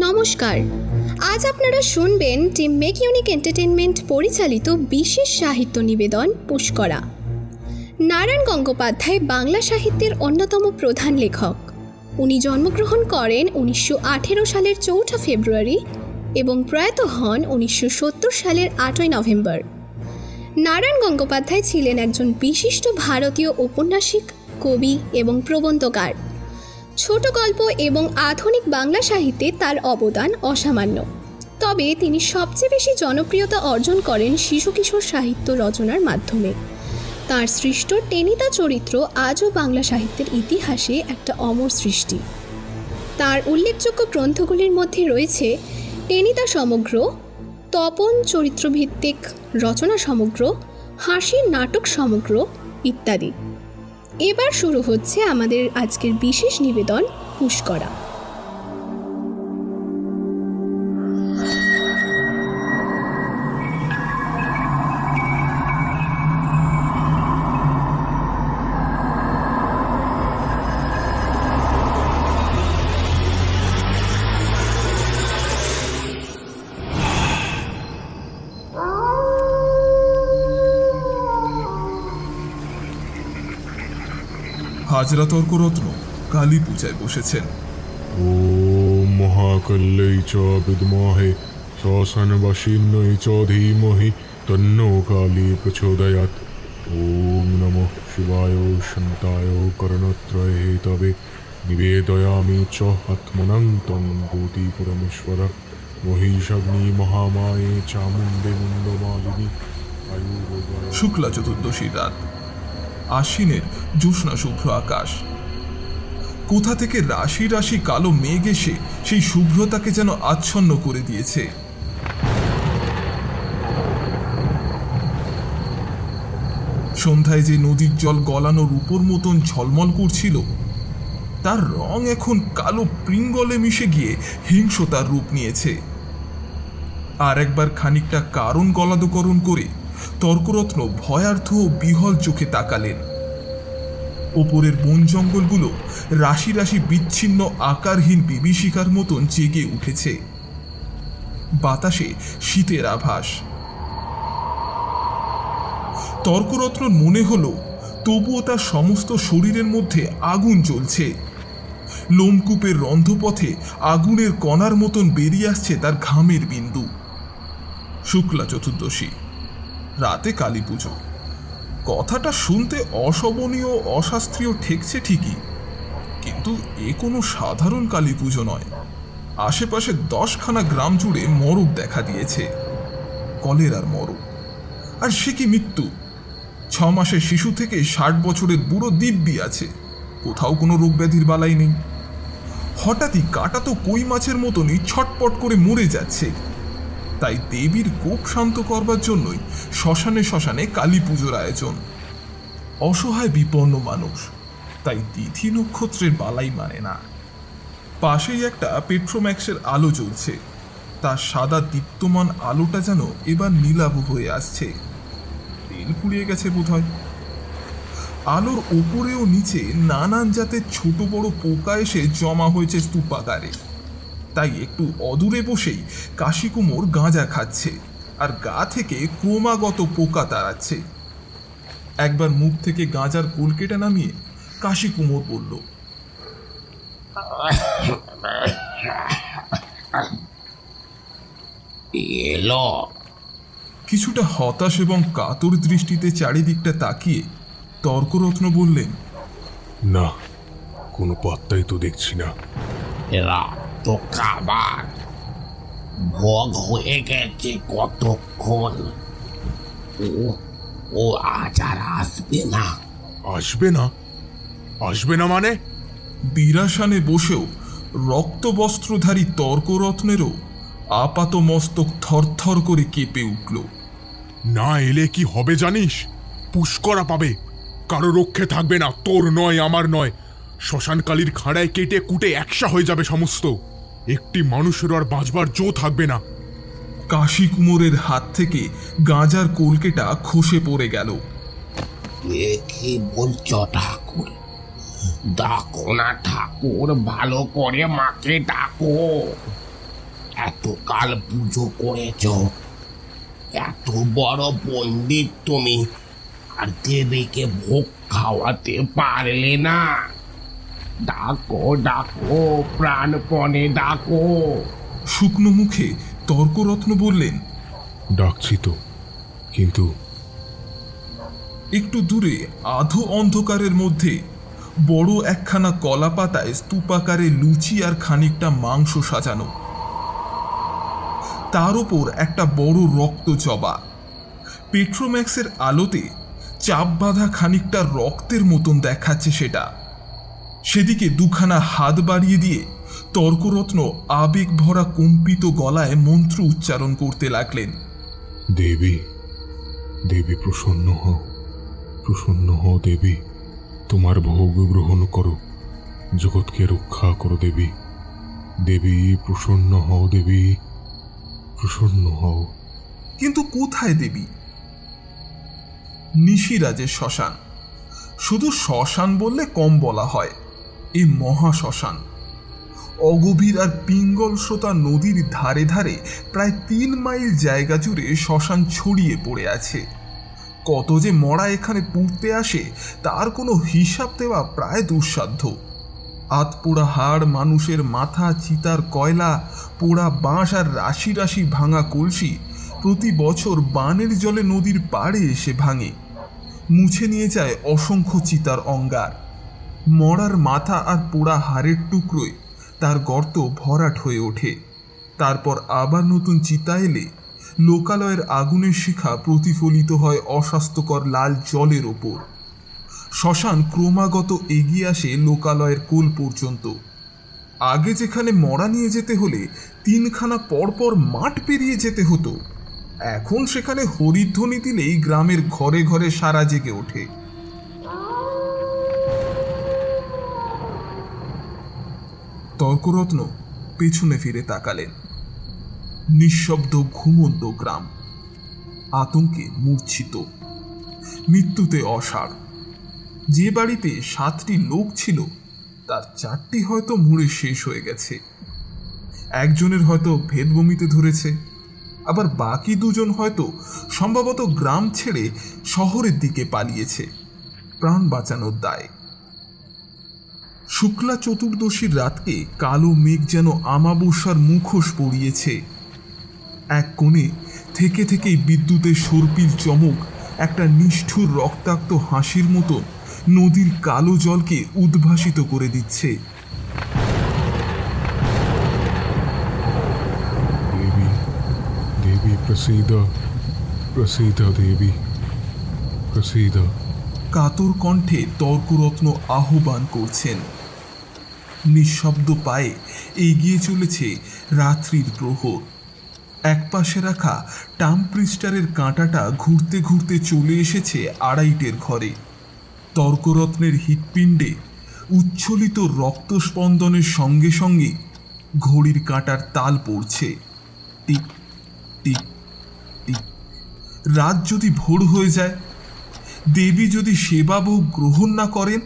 নমস্কার, আজ আপনারা শুনবেন টিম মেক ইউনিক এন্টারটেনমেন্ট পরিচালিত বিশেষ সাহিত্য নিবেদন পুষ্করা। নারায়ণ গঙ্গোপাধ্যায় বাংলা সাহিত্যের অন্যতম প্রধান লেখক। উনি জন্মগ্রহণ করেন 1918 সালের 4 ফেব্রুয়ারি এবং প্রয়াত হন 1970 সালের 8 নভেম্বর। নারায়ণ গঙ্গোপাধ্যায় ছিলেন একজন বিশিষ্ট ভারতীয় ঔপন্যাসিক, কবি এবং প্রবন্ধকার। ছোট গল্প এবং আধুনিক বাংলা সাহিত্যে তার অবদান অসামান্য। তবে তিনি সবচেয়ে বেশি জনপ্রিয়তা অর্জন করেন শিশু কিশোর সাহিত্য রচনার মাধ্যমে। তার সৃষ্ট টেনিদা চরিত্র আজও বাংলা সাহিত্যের ইতিহাসে একটা অমর সৃষ্টি। তার উল্লেখযোগ্য গ্রন্থগুলির মধ্যে রয়েছে টেনিদা সমগ্র, তপন চরিত্রভিত্তিক রচনা সমগ্র, হাসির নাটক সমগ্র ইত্যাদি। এবার শুরু হচ্ছে আমাদের আজকের বিশেষ নিবেদন পুষ্করা। হাজরা তর্করত্ন কালী পূজায় বসেছেন। ওম মহাকাল্যৈ চ বিদ্মহে শ্মশানবাসিন্যৈ চ ধীমহি তন্নো কালী প্রচোদয়াৎ। ওম নমঃ শিবায় শান্তায় করণত্রয়ে হেতবে নিবেদয়ামি চ আত্মনং তং ভূতি পরমেশ্বর মহিষাগ্নি মহামায়ে চামুণ্ডে মুণ্ডমালিনী আয়ুর্বেদ। শুক্লা চতুর্দশীর রাত, আশ্বিনের জ্যোৎস্না শুভ্র আকাশ। কোথা থেকে রাশি রাশি কালো মেঘ এসে সেই শুভ্রতাকে যেন আচ্ছন্ন করে দিয়েছে। সন্ধ্যায় যে নদীর জল গলানোর উপর মতন ঝলমল করছিল, তার রং এখন কালো পিঙ্গলে মিশে গিয়ে হিংস্রতার রূপ নিয়েছে। আর একবার খানিকটা কারণ গলাদকরণ করে তর্করত্ন ভয়ার্থ ও বিহল চোখে তাকালেন। ওপরের বন জঙ্গলগুলো রাশি রাশি বিচ্ছিন্ন আকারহীন বিভীষিকার মতন জেগে উঠেছে। বাতাসে শীতের আভাস। তর্করত্নর মনে হলো তবুও তার সমস্ত শরীরের মধ্যে আগুন জ্বলছে। লোমকূপের রন্ধ্রপথে আগুনের কণার মতন বেরিয়ে আসছে তার ঘামের বিন্দু। শুক্লা চতুর্দশী, রাতে কালী পুজো। কথাটা শুনতে অশোভনীয় অশাস্ত্রীয় ঠেকছে ঠিকই, কিন্তু এ কোনো সাধারণ কালী পুজো নয়। আশেপাশে 10খানা গ্রাম জুড়ে মরক দেখা দিয়েছে, কলেরার মরক। আর সে কি মৃত্যু! 6 মাসের শিশু থেকে 60 বছরের বুড়ো দিব্যি আছে, কোথাও কোনো রোগ ব্যাধির বালাই নেই। হঠাৎই কাটাতো কই মাছের মতনই ছটপট করে মরে যাচ্ছে। তাই দেবীর কোপ শান্ত করবার জন্যই শ্মশানে শ্মশানে কালী পুজোর আয়োজন। অসহায় বিপন্ন মানুষ, তাই তিথি নক্ষত্রের বালাই মানে না। পাশেই একটা পেট্রোম্যাক্সের আলো জ্বলছে, তার সাদা দীপ্তমান আলোটা যেন এবার নীলাভ হয়ে আসছে। তেল পুড়িয়ে গেছে বোধহয়। আলোর উপরে ও নিচে নানান জাতের ছোট বড় পোকা এসে জমা হয়েছে স্তূপাকারে। তাই একটু অদূরে বসেই কাশি কুমোর গাঁজা খাচ্ছে আর গা থেকে ক্রমাগত পোকা তাড়াচ্ছে। একবার মুখ থেকে গাঁজার কলকেটা নামিয়ে কাশি কুমোর বলল, এলো। কিছুটা হতাশ এবং কাতর দৃষ্টিতে চারিদিকটা তাকিয়ে তর্করত্ন বললেন, না, কোনো পাত্তাই তো দেখছি না। এরা তো খাবার ভোগ হয়ে গেছে কতক্ষণ। ও আজ আর আসবে না। আসবে না? আসবে না মানে? বিরাসানে বসেও রক্তবস্ত্রধারী তর্করত্নেরও আপাত মস্তক থরথর করে কেঁপে উঠল। না এলে কি হবে জানিস? পুষ্করা পাবে, কারো রক্ষে থাকবে না, তোর নয় আমার নয়। শ্মশানকালীর খাড়ায় কেটে কুটে একসা হয়ে যাবে সমস্ত। একটি মানুষের আর বাঁচবার জো থাকবে না। কাশি কুমোরের হাত থেকে গাঁজার কলকেটা খসে পড়ে গেল। এ কি বলছো ঠাকুর? ডাকো না ঠাকুর, ভালো করে মাকে ডাকো। এতকাল পুজো করেছ, এত বড় পণ্ডিত তুমি, আর দেবীকে ভোগ খাওয়াতে পারলে না? ডাকো ডাকো, প্রাণপণে ডাকো। শুকনো মুখে তর্করত্ন বললেন, ডাকছি তো, কিন্তু একটু দূরে আধো অন্ধকারের মধ্যে বড় একখানা কলা পাতায় স্তূপাকারে লুচি আর খানিকটা মাংস সাজানো, তার উপর একটা বড় রক্ত জবা। পেট্রোম্যাক্সের আলোতে চাপ বাঁধা খানিকটা রক্তের মতন দেখাচ্ছে সেটা। সেদিকে দুখানা হাত বাড়িয়ে দিয়ে তর্করত্ন আবেগ ভরা কম্পিত গলায় মন্ত্র উচ্চারণ করতে লাগলেন। দেবী, দেবী প্রসন্ন হও, প্রসন্ন হও দেবী, তোমার ভোগ গ্রহণ করো, জগৎকে রক্ষা করো দেবী। দেবী প্রসন্ন হও, দেবী প্রসন্ন হও। কিন্তু কোথায় দেবী? নিশিরাজের শ্মশান। শুধু শ্মশান বললে কম বলা হয়, এ মহা শ্মশান। অগভীর আর পিঙ্গল স্রোতা নদীর ধারে ধারে প্রায় 3 মাইল জায়গা জুড়ে শ্মশান ছড়িয়ে পড়ে আছে। কত যে মরা এখানে পুড়তে আসে তার কোনো হিসাব দেওয়া প্রায় দুঃসাধ্য। আতপোড়া হাড়, মানুষের মাথা, চিতার কয়লা, পোড়া বাঁশ আর রাশি রাশি ভাঙা কলসি প্রতি বছর বানের জলে নদীর পাড়ে এসে ভাঙে, মুছে নিয়ে যায় অসংখ্য চিতার অঙ্গার। মরার মাথা আর পোড়া হাড়ের টুকরোয় তার গর্ত ভরাট হয়ে ওঠে। তারপর আবার নতুন চিতা এলে লোকালয়ের আগুনের শিখা প্রতিফলিত হয় অস্বাস্থ্যকর লাল জলের ওপর। শ্মশান ক্রমাগত এগিয়ে আসে লোকালয়ের কোল পর্যন্ত। আগে যেখানে মরা নিয়ে যেতে হলে 3খানা পরপর মাঠ পেরিয়ে যেতে হতো, এখন সেখানে হরিধ্বনি দিলেই গ্রামের ঘরে ঘরে সারা জেগে ওঠে। তর্করত্ন পেছনে ফিরে তাকালেন। নিঃশব্দ ঘুমন্ত গ্রাম, আতঙ্কে মূর্ছিত, মৃত্যুতে অসাড়। যে বাড়িতে 7টি লোক ছিল তার 4টি হয়তো মরে শেষ হয়ে গেছে। একজনের হয়তো ভেদবমিতে ধরেছে, আবার বাকি 2জন হয়তো সম্ভবত গ্রাম ছেড়ে শহরের দিকে পালিয়েছে প্রাণ বাঁচানোর দায়। শুক্লা চতুর্দশীর রাতকে কালো মেঘ যেন আমাবস্যার মুখোশ পরিয়েছে। এক কোণে থেকে থেকেই বিদ্যুতের সর্পিল চমক একটা নিষ্ঠুর রক্তাক্ত হাসির মতো নদীর কালো জলকে উদ্ভাসিত করে দিচ্ছে। দেবী, দেবী প্রসিদ, প্রসিদ দেবী, প্রসিদ। কাতর কণ্ঠে তর্করত্ন আহ্বান করছেন। নিঃশব্দ পায়ে এগিয়ে চলেছে রাত্রির প্রহর। একপাশে রাখা টাম্পরিস্টারের কাঁটাটা ঘুরতে ঘুরতে চলে এসেছে আড়াইটের ঘরে। তর্করত্নের হৃৎপিণ্ডে উচ্ছ্বলিত রক্তস্পন্দনের সঙ্গে সঙ্গে ঘড়ির কাঁটার তাল পড়ছে, টিক টিক টিক। রাত যদি ভোর হয়ে যায়, দেবী যদি সেবা ভোগ গ্রহণ না করেন,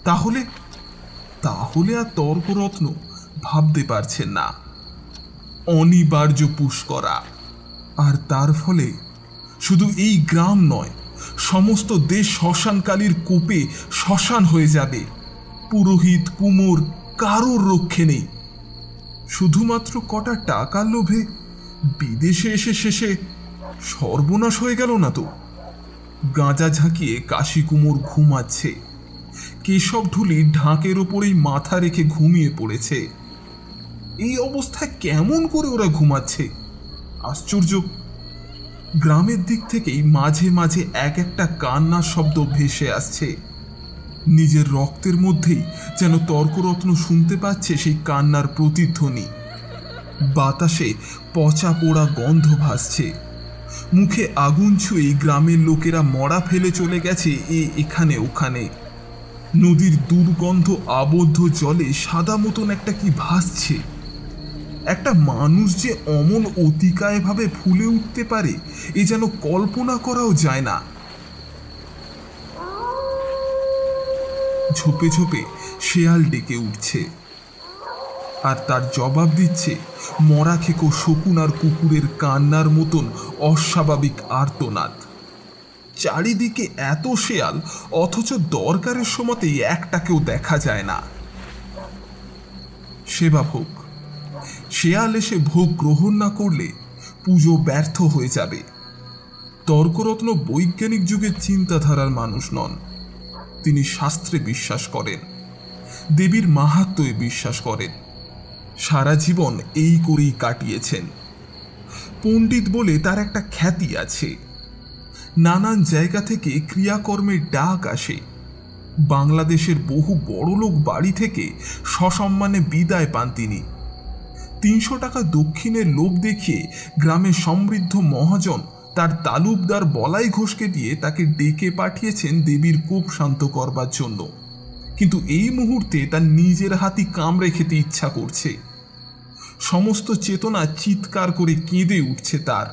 তাহলে তাহলে আর তর্করত্ন ভাবতে পারছেন না। অনিবার্য পুষ্করা, আর তার ফলে শুধু এই গ্রাম নয়, সমস্ত দেশ শ্মশানকালীর কোপে শ্মশান হয়ে যাবে। পুরোহিত, কুমোর কারোর রক্ষে নেই। শুধুমাত্র কটা টাকার লোভে বিদেশে এসে শেষে সর্বনাশ হয়ে গেল না তো? গাঁজা ঝাঁকিয়ে কাশি কুমোর ঘুমাচ্ছে, কেশব ঢুলি ঢাকের ওপরেই মাথা রেখে ঘুমিয়ে পড়েছে। এই অবস্থায় কেমন করে ওরা ঘুমাচ্ছে? আশ্চর্য। গ্রামের দিক থেকেই মাঝে মাঝে এক একটা কান্নার শব্দ ভেসে আসছে। নিজের রক্তের মধ্যেই যেন তর্করত্ন শুনতে পাচ্ছে সেই কান্নার প্রতিধ্বনি। বাতাসে পচা পোড়া গন্ধ ভাসছে। মুখে আগুন ছুঁয়ে গ্রামের লোকেরা মরা ফেলে চলে গেছে এখানে ওখানে। নদীর দুর্গন্ধ আবদ্ধ জলে সাদা মতন একটা কি ভাসছে। একটা মানুষ যে অমন অতিকায় ভাবে ফুলে উঠতে পারে এ যেন কল্পনা করাও যায় না। ঝোপে ঝোপে শেয়াল ডেকে উঠছে, আর তার জবাব দিচ্ছে মরা খেকো শকুন আর কুকুরের কান্নার মতন অস্বাভাবিক আর্তনাদ। চারিদিকে এত শেয়াল, অথচ দরকারের সময়তেই একটাকেও দেখা যায় না। সেবা ভোগ, শেয়াল এসে ভোগ গ্রহণ না করলে পুজো ব্যর্থ হয়ে যাবে। তর্করত্ন বৈজ্ঞানিক যুগের চিন্তাধারার মানুষ নন। তিনি শাস্ত্রে বিশ্বাস করেন, দেবীর মাহাত্ম্যে বিশ্বাস করেন। সারা জীবন এই করেই কাটিয়েছেন। পণ্ডিত বলে তার একটা খ্যাতি আছে। নানান জায়গা থেকে ক্রিয়াকর্মের ডাক আসে। বাংলাদেশের বহু বড়লোক বাড়ি থেকে সসম্মানে বিদায় পান তিনি। 300 টাকা দক্ষিণের লোভ দেখিয়ে গ্রামের সমৃদ্ধ মহাজন তার তালুকদার বলাই ঘোষকে দিয়ে তাকে ডেকে পাঠিয়েছেন দেবীর কোপ শান্ত করবার জন্য। কিন্তু এই মুহূর্তে তার নিজের হাতি কামড়ে খেতে ইচ্ছা করছে। সমস্ত চেতনা চিৎকার করে কেঁদে উঠছে তার।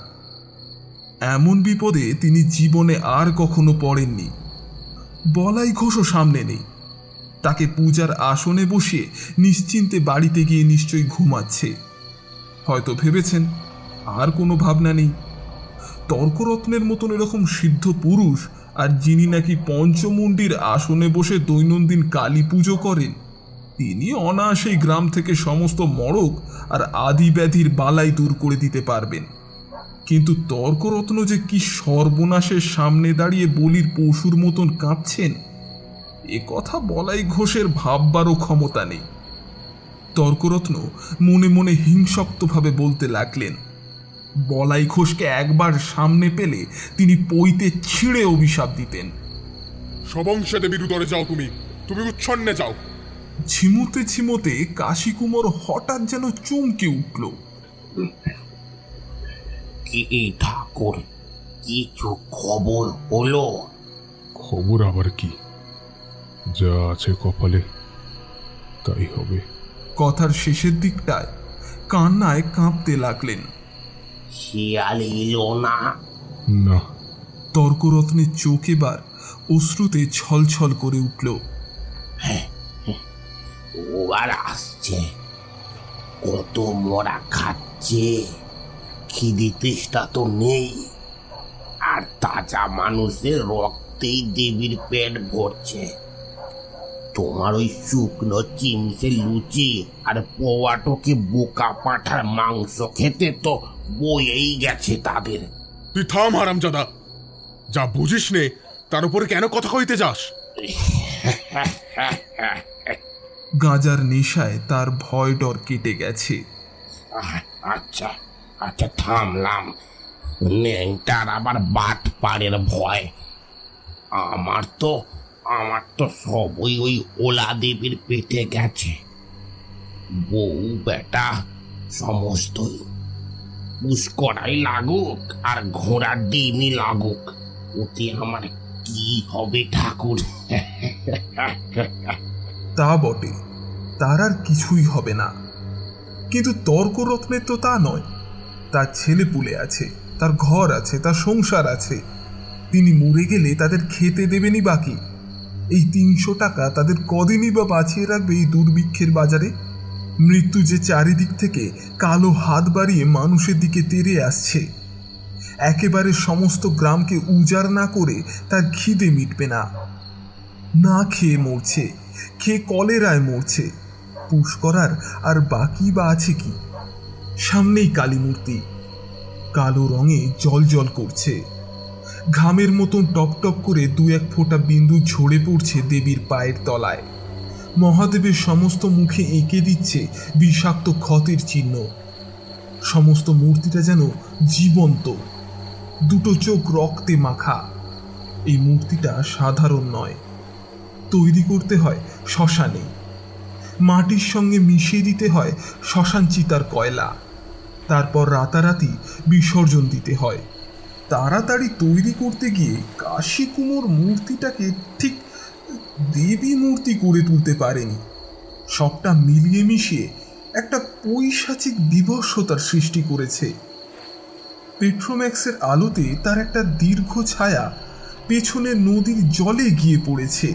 এমন বিপদে তিনি জীবনে আর কখনো পড়েননি। বলাই ঘোষও সামনে নেই। তাকে পূজার আসনে বসিয়ে নিশ্চিন্তে বাড়িতে গিয়ে নিশ্চয়ই ঘুমাচ্ছে। হয়তো ভেবেছেন আর কোনো ভাবনা নেই। তর্করত্নের মতন এরকম সিদ্ধ পুরুষ, আর যিনি নাকি পঞ্চমুণ্ডির আসনে বসে দৈনন্দিন কালী পুজো করেন, তিনি অনায়াসেই গ্রাম থেকে সমস্ত মড়ক আর আদি ব্যাধির বালাই দূর করে দিতে পারবেন। কিন্তু তর্করত্ন যে কি সর্বনাশের সামনে দাঁড়িয়ে বলির পশুর মতন কাঁপছেন, এ কথা বলাই ঘোষের ভাববারও ক্ষমতা নেই। তর্করত্ন মনে মনে হিংসক্তভাবে বলতে লাগলেন, বলাই ঘোষকে একবার সামনে পেলে তিনি পইতে ছিঁড়ে অভিশাপ দিতেন। সবংশে দেবীর উদরে যাও, তুমি উচ্ছন্নে যাও। ঝিমুতে ঝিমুতে কাশীকুমার হঠাৎ যেন চমকে উঠল। কি ঠাকুর, কিছু খবর হলো? খবর আবার কি, যা আছে কপালে তাই হবে। কথার শেষের দিকটায় কান্নায় কাঁপতে লাগলেন। শিয়াল এলো না? না। তর্করত্নের চোখ এবার অশ্রুতে ছলছল করে উঠল। ওবার আসছে, কত মরা খাচ্ছে, খিদি তেষ্টা তো নেই, আর তাজা মানুষের রক্তেই দেবীর পেট ভরছে। তোমার ওই শুকনো চিমসে লুচি আর পোয়াটোকে বোকা পাঁঠার মাংস খেতে তো বয়েই গেছে তাদের। তুই থাম হারামজাদা, যা বুঝিস নে তার উপরে কেন কথা কইতে যাস? গাঁজার নেশায় তার ভয় ডর কেটে গেছে। আচ্ছা আচ্ছা, থামলাম। নেংটার আবার বাট পাড়ের ভয়। আমার তো সবই ওই ওলা দেবীর পেটে গেছে। বউ বেটা সমস্তই, পুষ্করাই লাগুক আর ঘোড়ার ডিমই লাগুক, ওতে আমার কি হবে ঠাকুর? তা বটে, তার আর কিছুই হবে না। কিন্তু তর্করত্নের তো তা নয়। তার ছেলে পুলে আছে, তার ঘর আছে, তার সংসার আছে। তিনি মরে গেলে তাদের খেতে দেবেনই বাকি। এই 300 টাকা তাদের কদিনই বা বাঁচিয়ে রাখবে এই দুর্ভিক্ষের বাজারে? মৃত্যু যে চারিদিক থেকে কালো হাত বাড়িয়ে মানুষের দিকে তেড়ে আসছে। একেবারে সমস্ত গ্রামকে উজাড় না করে তার খিদে মিটবে না। না খেয়ে মরছে, খেয়ে কলেরায় মরছে। পুষ্করার আর বাকি বা আছে কি? সামনেই কালী মূর্তি, কালো রঙে জল জল করছে। ঘামের মতন টপটপ করে 2-1 ফোঁটা বিন্দু ঝরে পড়ছে দেবীর পায়ের তলায়। মহাদেবের সমস্ত মুখে এঁকে দিচ্ছে বিষাক্ত ক্ষতের চিহ্ন। সমস্ত মূর্তিটা যেন জীবন্ত, দুটো চোখ রক্তে মাখা। এই মূর্তিটা সাধারণ নয়, তৈরি করতে হয় শ্মশানে। মাটির সঙ্গে মিশিয়ে দিতে হয় শ্মশান চিতার কয়লা, তারপর রাতারাতি বিসর্জন দিতে হয়। তাড়াতাড়ি তৈরি করতে গিয়ে কাশীকুমোর মূর্তিটাকে ঠিক দেবী মূর্তি করে তুলতে পারেনি। সবটা মিলিয়ে মিশিয়ে একটা পৈশাচিক বিভৎসতার সৃষ্টি করেছে। পেট্রোম্যাক্সের আলোতে তার একটা দীর্ঘ ছায়া পেছনে নদীর জলে গিয়ে পড়েছে।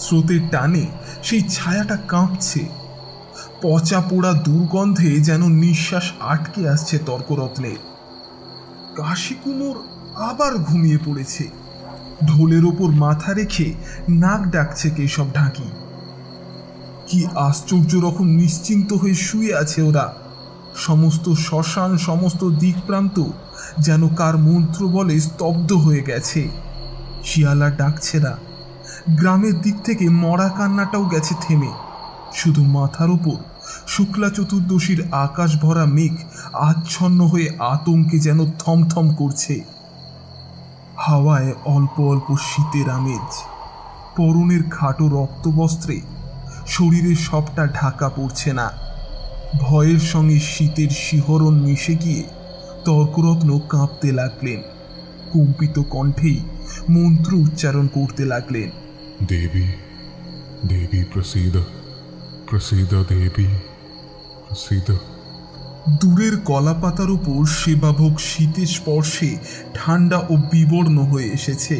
স্রোতের টানে সেই ছায়াটা কাঁপছে। পচা পোড়া দুর্গন্ধে যেন নিঃশ্বাস আটকে আসছে তর্করত্নের। কাশি কুমোর আবার ঘুমিয়ে পড়েছে। ঢোলের ওপর মাথা রেখে নাক ডাকছে কেশব ঢাকি। কি আশ্চর্য রকম নিশ্চিন্ত হয়ে শুয়ে আছে ওরা। সমস্ত শ্মশান, সমস্ত দিক প্রান্ত যেন কার মন্ত্র বলে স্তব্ধ হয়ে গেছে। শিয়ালা ডাকছে না। গ্রামের দিক থেকে মরা কান্নাটাও গেছে থেমে। শুধু মাথার উপর শুক্লা চতুর্দশীর আকাশ ভরা মেঘ আচ্ছন্ন হয়ে আতঙ্কে যেন থমথম করছে। হাওয়ায় অল্প অল্প শীতের আমেজ। পরনের খাটো রক্তবস্ত্রে শরীরের সবটা ঢাকা পড়ছে না। ভয়ের সঙ্গে শীতের শিহরণ মিশে গিয়ে তর্করত্ন কাঁপতে লাগলেন। কম্পিত কণ্ঠেই মন্ত্র উচ্চারণ করতে লাগলেন। দেবী, দেবী প্রসিদ, প্রসিদ দেবী, প্রসিদ। দূরের কলাপাতার উপর সেবাভোগ শীতের স্পর্শে ঠান্ডা ও বিবর্ণ হয়ে এসেছে।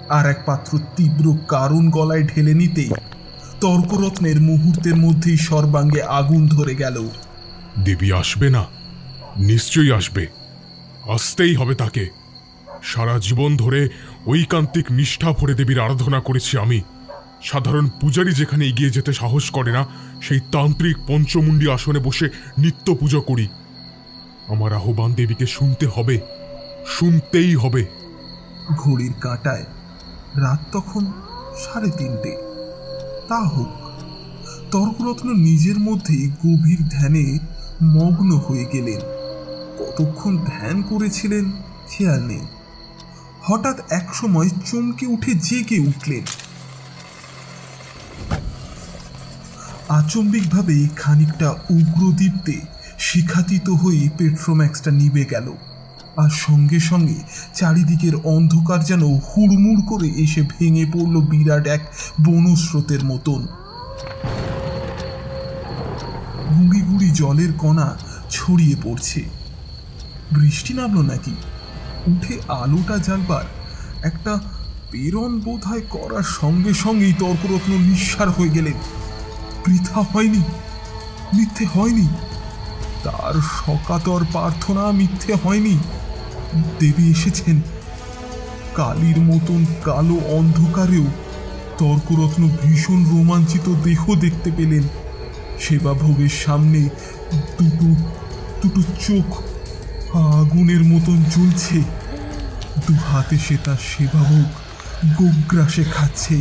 আর এক পাত্র তীব্র কারণ গলায় ঢেলে নিতেই তর্করত্নের মুহূর্তের মধ্যেই সর্বাঙ্গে আগুন ধরে গেল। দেবী আসবে না? নিশ্চয়ই আসবে, আসতেই হবে তাকে। সারা জীবন ধরে ঐকান্তিক নিষ্ঠা ভরে দেবীর আরাধনা করেছি আমি। সাধারণ পূজারী যেখানে এগিয়ে যেতে সাহস করে না, সেই তান্ত্রিক পঞ্চমুণ্ডী আসনে বসে নিত্য পুজো করি। আমার আহ্বান দেবীকে শুনতে হবে, শুনতেই হবে। ঘড়ির কাঁটায় রাত তখন 3:30। তা হোক। তর্করত্ন নিজের মধ্যেই গভীর ধ্যানে মগ্ন হয়ে গেলেন। কতক্ষণ ধ্যান করেছিলেন খেয়াল নেই। হঠাৎ এক সময় চমকে উঠে জেগে উঠলেন। আচম্বিকভাবে খানিকটা উগ্রদীপ্তে শিখাতীত হয়ে পেট্রোম্যাক্সটা নিভে গেল। আর সঙ্গে সঙ্গে চারিদিকের অন্ধকার যেন হুড়মুড় করে এসে ভেঙে পড়ল বিরাট এক বনস্রোতের মতন। গুঁড়ি গুঁড়ি জলের কণা ছড়িয়ে পড়ছে। বৃষ্টি নামলো নাকি? উঠে আলোটা জ্বালবার একটা প্রেরণ বোধহয় করার সঙ্গে সঙ্গেই তর্করত্ন নিঃসার হয়ে গেলেন। বৃথা হয়নি, মিথ্যে হয়নি। তার সকাতর প্রার্থনা মিথ্যে হয়নি। দেবী এসেছেন। কালির মতন কালো অন্ধকারেও তর্করত্ন ভীষণ রোমাঞ্চিত দেহ দেখতে পেলেন। সেবা ভোগের সামনে দুটো চোখ আগুনের মতন জ্বলছে। দু হাতে সে তার সেবা ভোগ গোগ্রাসে খাচ্ছে।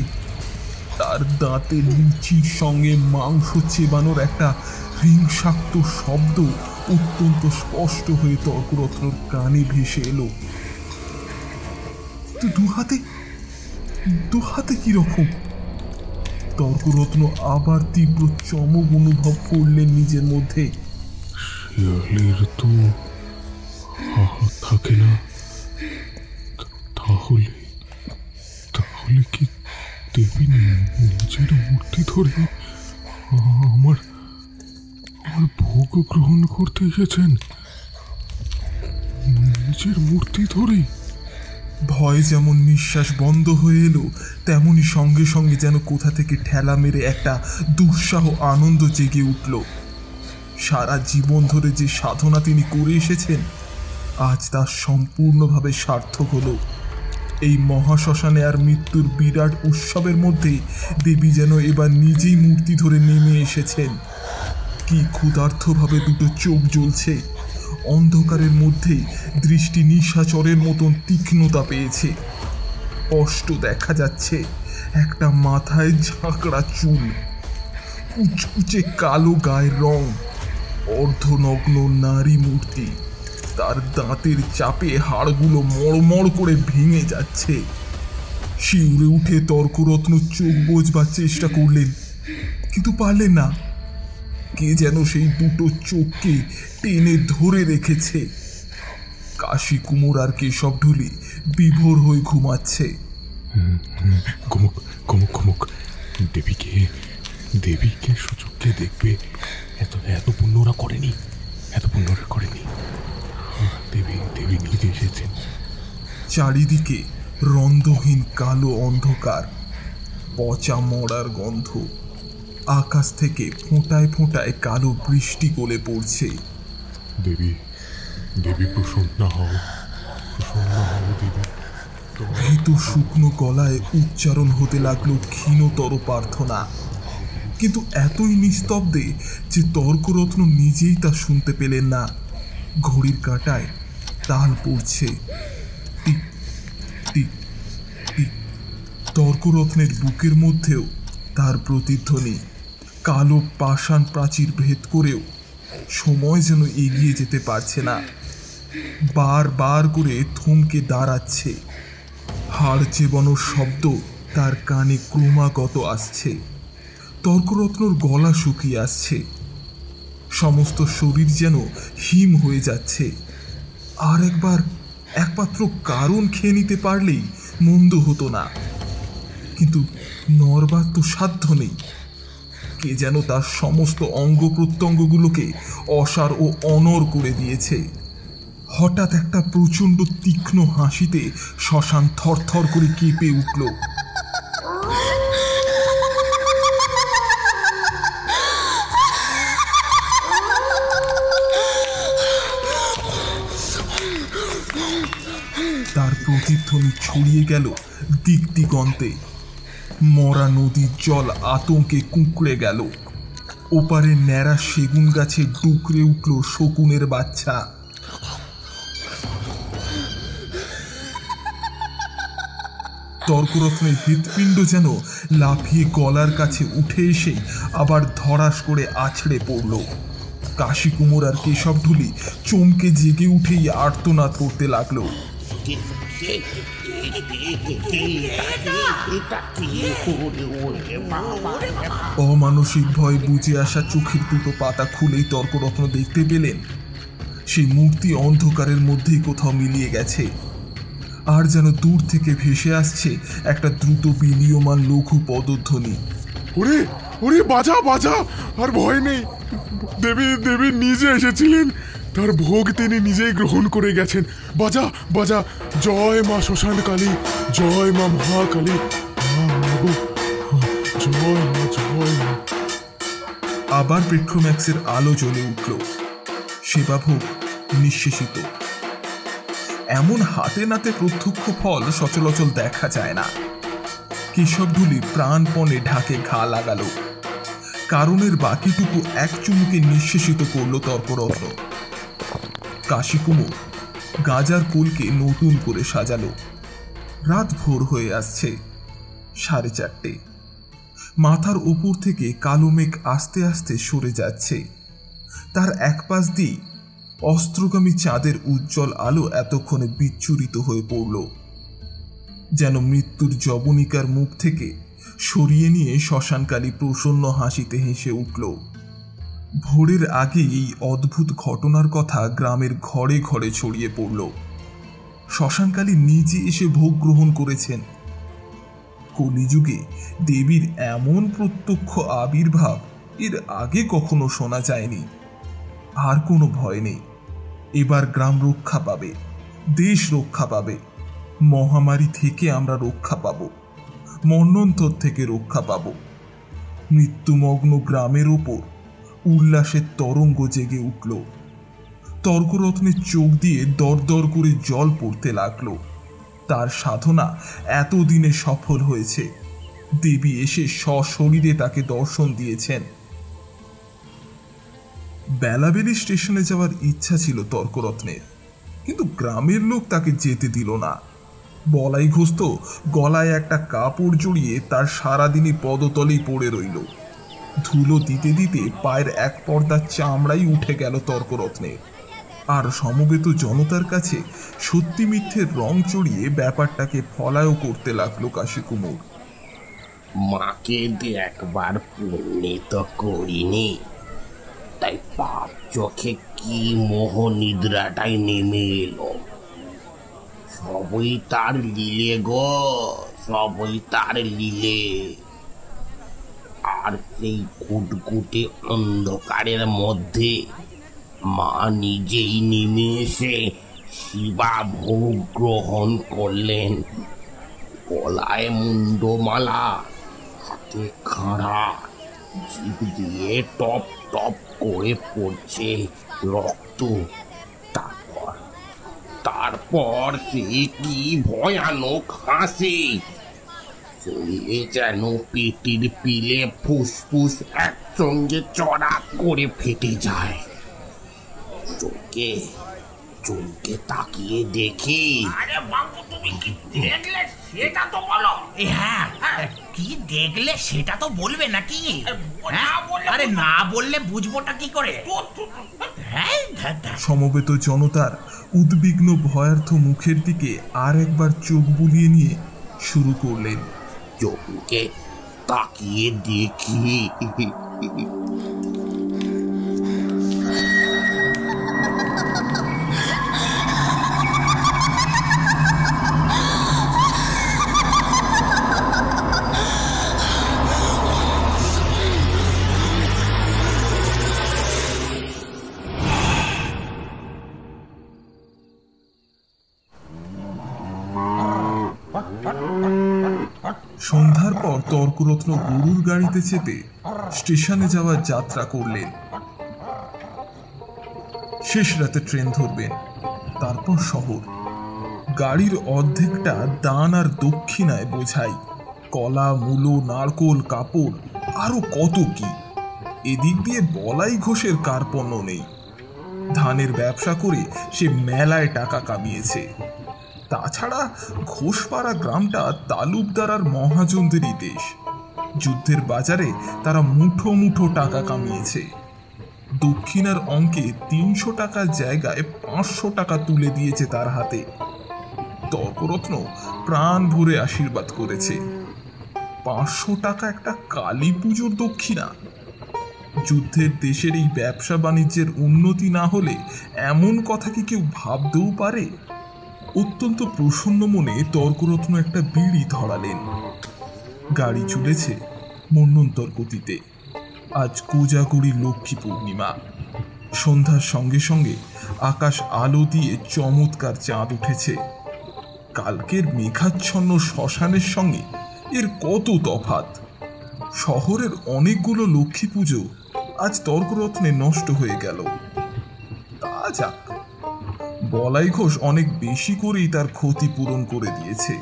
তার দাঁতের লিচির সঙ্গে মাংস চেবানোর একটা হিংসাক্ত শব্দ অত্যন্ত স্পষ্ট হয়ে তর্করত্নর কানে ভেসে এলো। দু হাতে কিরকম? তর্করত্ন আবার তীব্র চমক অনুভব করলেন নিজের মধ্যে। শিয়ালের তো হাত থাকে না, তাহলে কি দেবী নিজের মূর্তি ধরে আমার ভোগ গ্রহণ করতে এসেছেন? নিজের মূর্তি ধরে? ভয় যেমন নিঃশ্বাস বন্ধ হয়ে এলো, তেমনি সঙ্গে সঙ্গে যেন কোথা থেকে ঠেলা মেরে একটা দুঃসাহ আনন্দ জেগে উঠল। সারা জীবন ধরে যে সাধনা তিনি করে এসেছেন, আজ তা সম্পূর্ণভাবে সার্থক হলো। এই মহাশ্মশানে আর মৃত্যুর বিরাট উৎসবের মধ্যে দেবী যেন এবার নিজেই মূর্তি ধরে নেমে এসেছেন। কি ক্ষুধার্তভাবে দুটো চোখ জ্বলছে। অন্ধকারের মধ্যেই দৃষ্টি নিশাচরের মতন তীক্ষ্ণতা পেয়েছে। স্পষ্ট দেখা যাচ্ছে একটা মাথায় ঝাঁকড়া চুল, কুচকুচে কালো গায়ের রং, অর্ধনগ্ন নারী মূর্তি। তার দাঁতের চাপে হাড়গুলো মড়মড় করে ভেঙে যাচ্ছে। শিউরে উঠে তর্করত্ন চোখ বোঝবার চেষ্টা করলেন, কিন্তু পারলেন না। কে যেন সেই দুটো চোখকে টেনে ধরে রেখেছে। কাশি কুমোর আর কেশব ঢুলি বিভোর হয়ে ঘুমাচ্ছে। ঘুমুক। দেবীকে সুযোগকে দেখবে। এত পুণ্য ওরা করেনি, দেবী নিজে এসেছেন। চারিদিকে রন্ধহীন কালো অন্ধকার। পচা মরার গন্ধ। আকাশ থেকে ফোঁটায় ফোঁটায় কালো বৃষ্টি গলে পড়ছে। দেবী, দেবী প্রসন্ন হও, প্রসন্ন হও দেবী। ভীত শুকনো গলায় উচ্চারণ হতে লাগলো ক্ষীণতর প্রার্থনা, কিন্তু এতই নিস্তব্ধে যে তর্করত্ন নিজেই তা শুনতে পেলেন না। ঘড়ির কাঁটায় তাল পড়ছে, টিক টিক টিক। তর্করত্নের বুকের মধ্যেও তার প্রতিধ্বনি। কালো পাষাণ প্রাচীর ভেদ করেও সময় যেন এগিয়ে যেতে পারছে না, বারবার করে থমকে দাঁড়াচ্ছে। হাড় চেবানোর শব্দ তার কানে ক্রমাগত আসছে। তর্করত্নর গলা শুকিয়ে আসছে, সমস্ত শরীর যেন হিম হয়ে যাচ্ছে। আর একমাত্র কারণ খেয়ে নিতে পারলেই মন্দ হতো না, কিন্তু নড়বার তো সাধ্য নেই। কে যেন তার সমস্ত অঙ্গ প্রত্যঙ্গগুলোকে অসাড় ও অনড় করে দিয়েছে। হঠাৎ একটা প্রচণ্ড তীক্ষ্ণ হাসিতে শ্মশান থরথর করে কেঁপে উঠল। তার প্রতিধ্বনি ছড়িয়ে গেল দিক দিগন্তে। মরা নদীর জল আতঙ্কে কুঁকড়ে গেল। ওপারে ন্যাড়া সেগুন গাছে ডুকরে উঠল শকুনের বাচ্চা। তর্করত্নের হৃৎপিণ্ড যেন লাফিয়ে গলার কাছে উঠে এসে আবার ধরাস করে আছড়ে পড়ল। কাশী কুমোর আর কেশব ঢুলি চমকে জেগে উঠেই আর্তনাদ করতে লাগলো। অমানসিক ভয় বুঝে আসা চোখের দুটো পাতা খুলেই তর্করত্ন দেখতে পেলেন সেই মূর্তি অন্ধকারের মধ্যেই কোথাও মিলিয়ে গেছে। আর যেন দূর থেকে ভেসে আসছে একটা দ্রুত বিলীয়মান লঘু পদধ্বনি। ওরে ওরে, বাজা বাজা, আর ভয় নেই। দেবী দেবী নিজে এসেছিলেন, তার ভোগ তিনি নিজেই গ্রহণ করে গেছেন। বাজা বাজা, জয় মা শ্মশান কালী, জয় মা মহাকালী, জয় মা, জয় মা। আবার পেট্রোম্যাক্সের আলো জ্বলে উঠল। সেবাভোগ নিঃশেষিত। এমন হাতে নাতে প্রত্যক্ষ ফল সচলাচল দেখা যায় না। কেশবঢুলি প্রাণপণে ঢাকে ঘা লাগালো। কারণের বাকিটুকু এক চুমুকে নিঃশেষিত করল তর্করত্ন। কাশী কুমোর গাঁজার কোলকে নতুন করে সাজালো। রাত ভোর হয়ে আসছে, 4:30। মাথার উপর থেকে কালো মেঘ আস্তে আস্তে সরে যাচ্ছে। তার এক পাশ দিয়ে অস্ত্রগামী চাঁদের উজ্জ্বল আলো এতক্ষণে বিচ্ছুরিত হয়ে পড়ল, যেন মৃত্যুর জবনিকার মুখ থেকে সরিয়ে নিয়ে শ্মশানকালী প্রসন্ন হাসিতে হেসে উঠল। ভোরের আগে এই অদ্ভুত ঘটনার কথা গ্রামের ঘরে ঘরে ছড়িয়ে পড়ল। শ্মশানকালী নিজে এসে ভোগ গ্রহণ করেছেন। কলিযুগে দেবীর এমন প্রত্যক্ষ আবির্ভাব এর আগে কখনো শোনা যায়নি। আর কোনো ভয় নেই, এবার গ্রাম রক্ষা পাবে, দেশ রক্ষা পাবে, মহামারী থেকে আমরা রক্ষা পাব, মন্বন্তর থেকে রক্ষা পাব। মৃত্যুমগ্ন গ্রামের ওপর উল্লাসের তরঙ্গ জেগে উঠল। তর্করত্নের চোখ দিয়ে দরদর করে জল পড়তে লাগলো। তার সাধনা এতদিনে সফল হয়েছে। দেবী এসে সশরীরে তাকে দর্শন দিয়েছেন। বেলাবেলি স্টেশনে যাওয়ার ইচ্ছা ছিল তর্করত্নের, কিন্তু গ্রামের লোক তাকে যেতে দিল না। বলাই ঘোষ তো গলায় একটা কাপড় জড়িয়ে তার সারাদিনই পদতলেই পড়ে রইল। ধুলো দিতে দিতে পায়ের এক পর্দার চামড়াই উঠে গেল তর্করত্নের। আর সমবেত জনতার কাছে সত্যি মিথ্যের রং চড়িয়ে ব্যাপারটাকে ফলায়ও করতে লাগলো কাশী কুমোর। মাকে একবার পরিণত করিনি, তাই পাপ চোখে কি মোহ নিদ্রাটাই নেমে এলো। সবই তার লীলে গো, সবই তার লীলে। আর সেই কুটকুটে অন্ধকারের মধ্যে মা নিজেই নেমে এসে শিবা ভোগ গ্রহণ করলেন। গলায় মুন্ডমালা, হাতে খাড়া, জিভ দিয়ে টপ টপ করে পড়ছে রক্ত। তারপর তারপর সে কি ভয়ানক হাসি, শরীরে যেন পেটের পিলে ফুসফুস একসঙ্গে চড়া করে ফেটে যায়। চোখে চোখে তাকিয়ে দেখি। আরে বাবু, তুমি কি দেখলে সেটা তো বলো। হ্যাঁ, কি দেখলে সেটা তো বলবে নাকি? আরে না বললে বুঝবোটা কি করে? সমবেত জনতার উদ্বিগ্ন ভয়ার্থ মুখের দিকে আর একবার চোখ বুলিয়ে নিয়ে শুরু করলেন। চোখে তাকিয়ে দেখি। সন্ধ্যার পর তর্করত্ন গরুর গাড়িতে চেপে স্টেশনে যাওয়ার যাত্রা করলেন। শেষ রাতে ট্রেন ধরবেন, তারপর শহর। গাড়ির অর্ধেকটা দান আর দক্ষিণায় বোঝাই, কলা, মূলো, নারকোল, কাপড়, আরো কত কি। এদিক দিয়ে বলাই ঘোষের কার্পণ্য নেই। ধানের ব্যবসা করে সে মেলায় টাকা কামিয়েছে। তাছাড়া ঘোষপাড়া গ্রামটা তালুকদার আর মহাজনদেরই দেশ। যুদ্ধের বাজারে তারা মুঠো মুঠো টাকা কামিয়েছে। দক্ষিণার অঙ্কে 300 টাকার জায়গায় 500 টাকা তুলে দিয়েছে তার হাতে। তর্করত্ন প্রাণ ভরে আশীর্বাদ করেছে। 500 টাকা একটা কালী পুজোর দক্ষিণা। যুদ্ধের দেশের এই ব্যবসা বাণিজ্যের উন্নতি না হলে এমন কথা কি কেউ ভাবতেও পারে? অত্যন্ত প্রসন্ন মনে তর্করত্ন একটা বিড়ি ধরালেন। গাড়ি চলেছে মন্বন্তর গতিতে। আজ কোজাগরি লক্ষ্মী পূর্ণিমা। সন্ধ্যার সঙ্গে সঙ্গে আকাশ আলো দিয়ে চমৎকার চাঁদ উঠেছে। কালকের মেঘাচ্ছন্ন শ্মশানের সঙ্গে এর কত তফাৎ। শহরের অনেকগুলো লক্ষ্মী পুজো আজ তর্করত্নে নষ্ট হয়ে গেল। তা যাক, বলাই ঘোষ অনেক বেশি করেই তার ক্ষতি পূরণ করে দিয়েছে।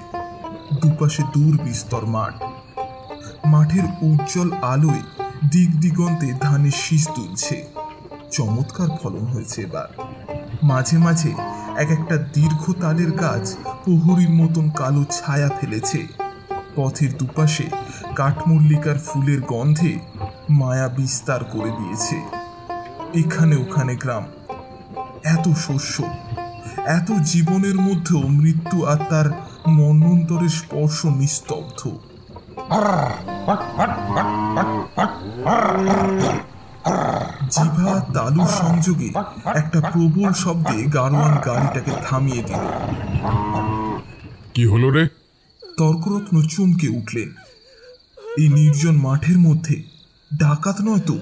দুপাশে দূর বিস্তর মাঠ। মাঠের উজ্জ্বল আলোয় দিক দিগন্তে ধানের শীষ তুলছে। চমৎকার ফলন হয়েছে এবার। মাঝে মাঝে এক একটা দীর্ঘ তালের গাছ প্রহরীর মতন কালো ছায়া ফেলেছে। পথের দুপাশে কাঠমল্লিকার ফুলের গন্ধে মায়া বিস্তার করে দিয়েছে। এখানে ওখানে গ্রাম। এত শস্য, এত জীবনের মধ্যেও মৃত্যু আর তার মন্বন্তরের স্পর্শ নিস্তব্ধ। জিভা তালুর সংযোগে একটা প্রবল শব্দে গাড়োয়ান গাড়িটাকে থামিয়ে দিল। কি হলো রে? তর্করত্ন চমকে উঠলেন। এই নির্জন মাঠের মধ্যে ডাকাত নয় তো,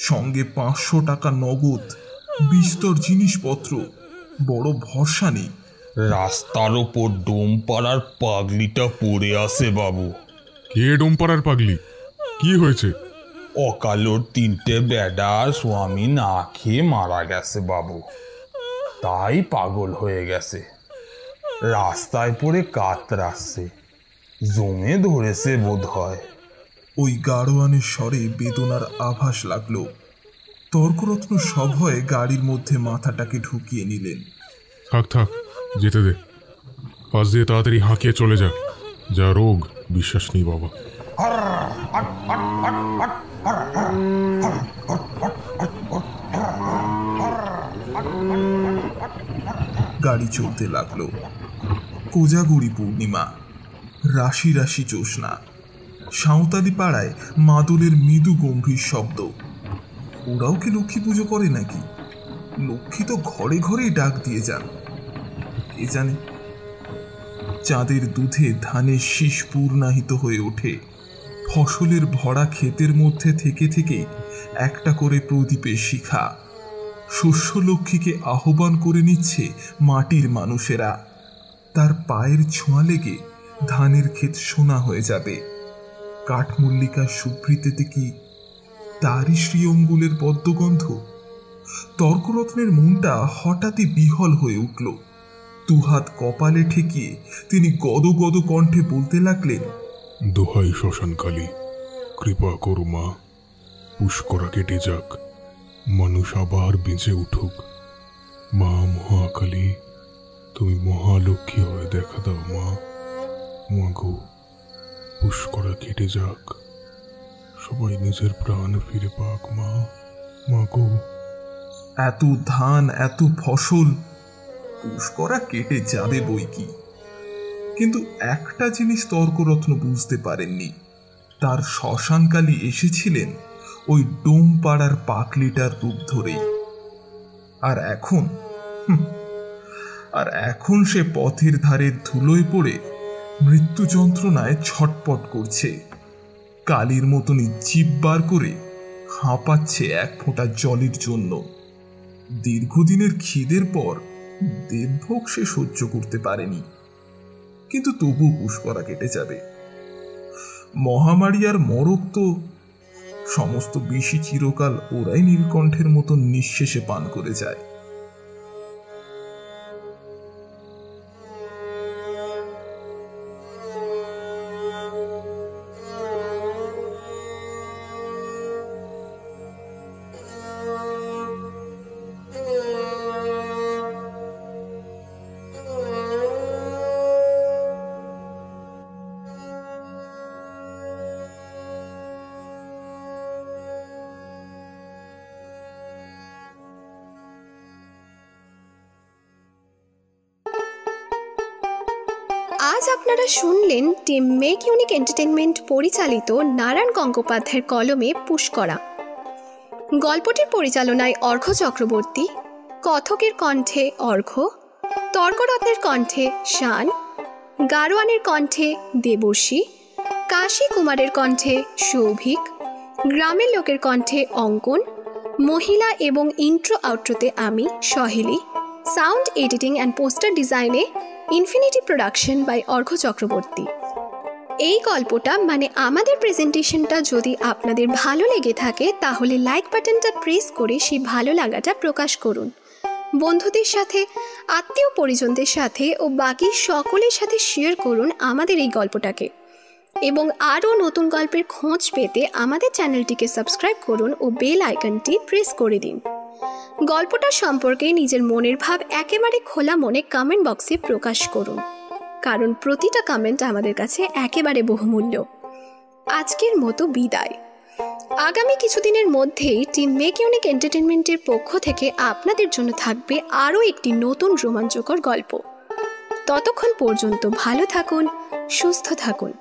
সঙ্গে 500 টাকা নগদ, বিস্তর জিনিসপত্র। বড় ভরসা নেই। রাস্তার ওপর ডোমপাড়ার পাগলিটা পড়ে আছে বাবু। কে ডোমপাড়ার পাগলি? কি হয়েছে? অকালোর 3টে বেডা স্বামী না খেয়ে মারা গেছে বাবু, তাই পাগল হয়ে গেছে। রাস্তায় পড়ে কাতরাচ্ছে, জমে ধরেছে বোধ হয়। ওই গাড়োয়ানের স্বরে বেদনার আভাস লাগলো। তর্করত্ন সভয়ে গাড়ির মধ্যে মাথাটাকে ঢুকিয়ে নিলেন। থাক থাক, যেতে দে। পাশ দিয়ে তাড়াতাড়ি হাঁকিয়ে চলে যা। যা রোগ, বিশ্বাস নেই বাবা। গাড়ি চলতে লাগলো। কোজাগরি পূর্ণিমা, রাশি রাশি জ্যোৎস্না। সাঁওতালি পাড়ায় মাদলের মৃদু গম্ভীর শব্দ। ওরাও কি লক্ষ্মী পুজো করে নাকি? লক্ষ্মী তো ঘরে ঘরেই ডাক দিয়ে যান, কে জানে। চাঁদের দুধে ধানের শীষ পূর্ণাহিত হয়ে ওঠে। ফসলের ভরা ক্ষেতের মধ্যে থেকে থেকে একটা করে প্রদীপের শিখা। শস্য লক্ষ্মীকে আহ্বান করে নিচ্ছে মাটির মানুষেরা। তার পায়ের ছোঁয়া লেগে ধানের ক্ষেত সোনা হয়ে যাবে। কাঠমল্লিকার সুভৃতিতে কি তারই শ্রীঅঙ্গুলের পদ্মগন্ধ? তর্করত্নের মনটা হঠাৎই বিহল হয়ে উঠল। দুহাত কপালে ঠেকিয়ে তিনি গদগদ কণ্ঠে বলতে লাগলেন, দোহাই শ্মশানকালী, কৃপা করো মা, পুষ্করা কেটে যাক, মানুষ আবার বেঁচে উঠুক। মা মহাকালী, তুমি মহালক্ষ্মী হয়ে দেখা দাও মা। মাগো, পুষ্করা কেটে যাক, সবাই নিজের প্রাণ ফিরে পাক মা। মাগো, এত ধান, এত ফসল, পুষ্করা কেটে যাবে বই কি। কিন্তু একটা জিনিস তর্করত্ন বুঝতে পারেননি, তার শ্মশানকালী এসেছিলেন ওই ডোমপাড়ার পাকলিটার রূপ ধরেই। আর এখন সে পথের ধারে ধুলোয় পড়ে মৃত্যু যন্ত্রণায় ছটপট করছে। কালির মতনই জিভ বার করে হাঁপাচ্ছে এক ফোঁটা জলের জন্য। দীর্ঘদিনের খিদের পর দেবভোগ সে সহ্য করতে পারেনি, কিন্তু তবু পুষ্করা কেটে যাবে। মহামারী আর মরক তো সমস্ত বিষই চিরকাল ওরাই নীলকণ্ঠের মতন নিঃশেষে পান করে যায়। আজ আপনারা শুনলেন টিম মেক ইউনিক এন্টারটেনমেন্ট পরিচালিত নারায়ণ গঙ্গোপাধ্যায়ের কলমে পুষ্করা। গল্পটির পরিচালনায় অর্ঘ্য চক্রবর্তী, কথকের কণ্ঠে অর্ঘ্য, তর্করত্নের কণ্ঠে শান, গারোয়ানের কণ্ঠে দেবর্ষী, কাশী কুমারের কণ্ঠে সৌভিক, গ্রামের লোকের কণ্ঠে অঙ্কন, মহিলা এবং ইন্ট্রো আউট্রোতে আমি সহেলি, সাউন্ড এডিটিং অ্যান্ড পোস্টার ডিজাইনে ইনফিনিটি প্রোডাকশন বাই অর্ঘ্য চক্রবর্তী। এই গল্পটা মানে আমাদের প্রেজেন্টেশনটা যদি আপনাদের ভালো লেগে থাকে তাহলে লাইক বাটনটা প্রেস করে সেই ভালো লাগাটা প্রকাশ করুন। বন্ধুদের সাথে, আত্মীয় পরিজনদের সাথে ও বাকি সকলের সাথে শেয়ার করুন আমাদের এই গল্পটাকে। এবং আরও নতুন গল্পের খোঁজ পেতে আমাদের চ্যানেলটিকে সাবস্ক্রাইব করুন ও বেল আইকনটি প্রেস করে দিন। গল্পটা সম্পর্কে নিজের মনের ভাব একেবারে খোলা মনে কমেন্ট বক্সে প্রকাশ করুন, কারণ প্রতিটা কমেন্ট আমাদের কাছে একেবারে বহুমূল্য। আজকের মতো বিদায়। আগামী কিছুদিনের মধ্যেই টিম মেক ইউনিক এন্টারটেনমেন্টের পক্ষ থেকে আপনাদের জন্য থাকবে আরও একটি নতুন রোমাঞ্চকর গল্প। ততক্ষণ পর্যন্ত ভালো থাকুন, সুস্থ থাকুন।